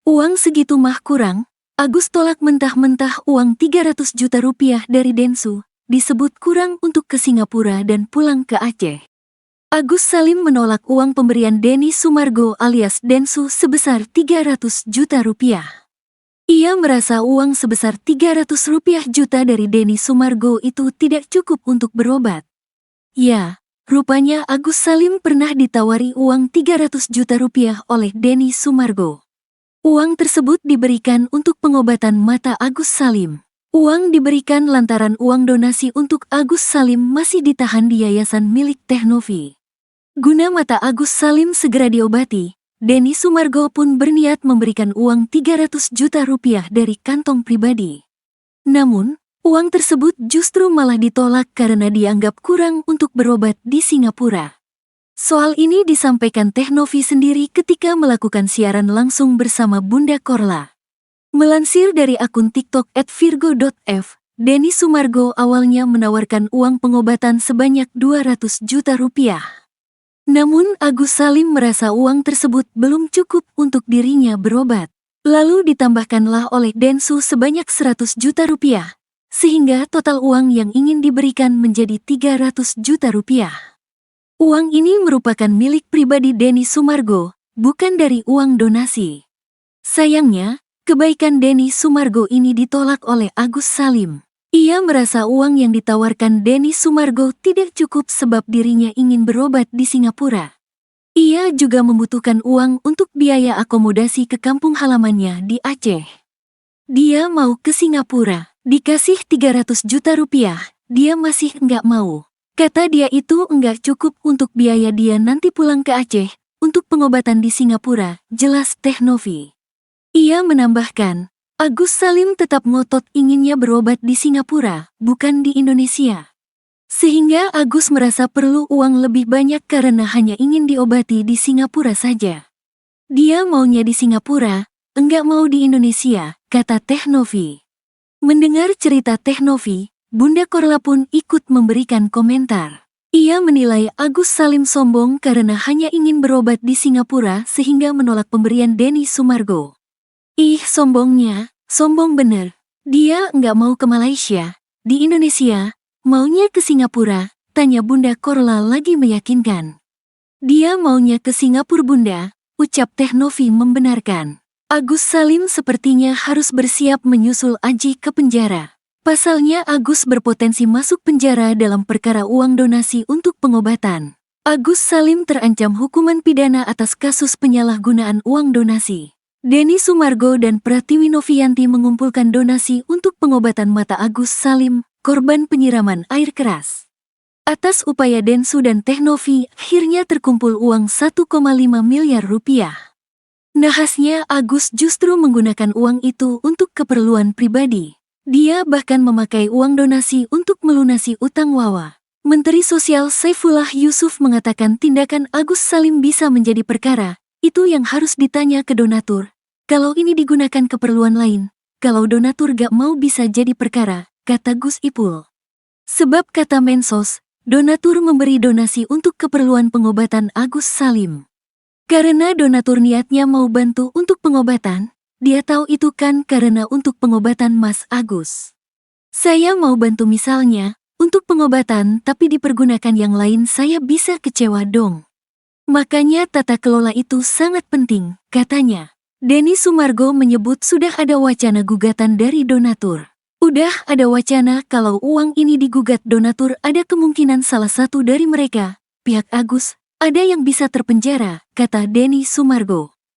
Uang segitu mah kurang. Agus tolak mentah-mentah uang 300 juta rupiah dari Densu, disebut kurang untuk ke Singapura dan pulang ke Aceh. Agus Salim menolak uang pemberian Denny Sumargo alias Densu sebesar 300 juta rupiah. Ia merasa uang sebesar 300 rupiah juta dari Denny Sumargo itu tidak cukup untuk berobat. Ya, rupanya Agus Salim pernah ditawari uang 300 juta rupiah oleh Denny Sumargo. Uang tersebut diberikan untuk pengobatan mata Agus Salim. Uang diberikan lantaran uang donasi untuk Agus Salim masih ditahan di yayasan milik Teknovi. Guna mata Agus Salim segera diobati, Denny Sumargo pun berniat memberikan uang 300 juta rupiah dari kantong pribadi. Namun, uang tersebut justru malah ditolak karena dianggap kurang untuk berobat di Singapura. Soal ini disampaikan Teknovi sendiri ketika melakukan siaran langsung bersama Bunda Korla. Melansir dari akun TikTok @virgo.f, Denny Sumargo awalnya menawarkan uang pengobatan sebanyak 200 juta rupiah. Namun Agus Salim merasa uang tersebut belum cukup untuk dirinya berobat. Lalu ditambahkanlah oleh Densu sebanyak 100 juta rupiah, sehingga total uang yang ingin diberikan menjadi 300 juta rupiah. Uang ini merupakan milik pribadi Denny Sumargo, bukan dari uang donasi. Sayangnya, kebaikan Denny Sumargo ini ditolak oleh Agus Salim. Ia merasa uang yang ditawarkan Denny Sumargo tidak cukup sebab dirinya ingin berobat di Singapura. Ia juga membutuhkan uang untuk biaya akomodasi ke kampung halamannya di Aceh. Dia mau ke Singapura, dikasih 300 juta rupiah, dia masih enggak mau. Kata dia itu enggak cukup untuk biaya dia nanti pulang ke Aceh, untuk pengobatan di Singapura, jelas Teknovi. Ia menambahkan, Agus Salim tetap ngotot inginnya berobat di Singapura, bukan di Indonesia. Sehingga Agus merasa perlu uang lebih banyak karena hanya ingin diobati di Singapura saja. Dia maunya di Singapura, enggak mau di Indonesia, kata Teknovi. Mendengar cerita Teknovi, Bunda Korla pun ikut memberikan komentar. Ia menilai Agus Salim sombong karena hanya ingin berobat di Singapura sehingga menolak pemberian Denny Sumargo. Ih, sombongnya, sombong bener. Dia enggak mau ke Malaysia, di Indonesia, maunya ke Singapura, tanya Bunda Korla lagi meyakinkan. Dia maunya ke Singapura Bunda, ucap Teknovi membenarkan. Agus Salim sepertinya harus bersiap menyusul Aji ke penjara. Pasalnya Agus berpotensi masuk penjara dalam perkara uang donasi untuk pengobatan. Agus Salim terancam hukuman pidana atas kasus penyalahgunaan uang donasi. Denny Sumargo dan Pratiwi Novianti mengumpulkan donasi untuk pengobatan mata Agus Salim, korban penyiraman air keras. Atas upaya Densu dan Teknovi, akhirnya terkumpul uang 1,5 miliar rupiah. Nahasnya Agus justru menggunakan uang itu untuk keperluan pribadi. Dia bahkan memakai uang donasi untuk melunasi utang Wawa. Menteri Sosial Saifullah Yusuf mengatakan tindakan Agus Salim bisa menjadi perkara, itu yang harus ditanya ke donatur. Kalau ini digunakan keperluan lain, kalau donatur gak mau bisa jadi perkara, kata Gus Ipul. Sebab kata Mensos, donatur memberi donasi untuk keperluan pengobatan Agus Salim. Karena donatur niatnya mau bantu untuk pengobatan, dia tahu itu kan karena untuk pengobatan Mas Agus. Saya mau bantu misalnya, untuk pengobatan tapi dipergunakan yang lain saya bisa kecewa dong. Makanya tata kelola itu sangat penting, katanya. Denny Sumargo menyebut sudah ada wacana gugatan dari donatur. Udah ada wacana kalau uang ini digugat donatur ada kemungkinan salah satu dari mereka, pihak Agus, ada yang bisa terpenjara, kata Denny Sumargo.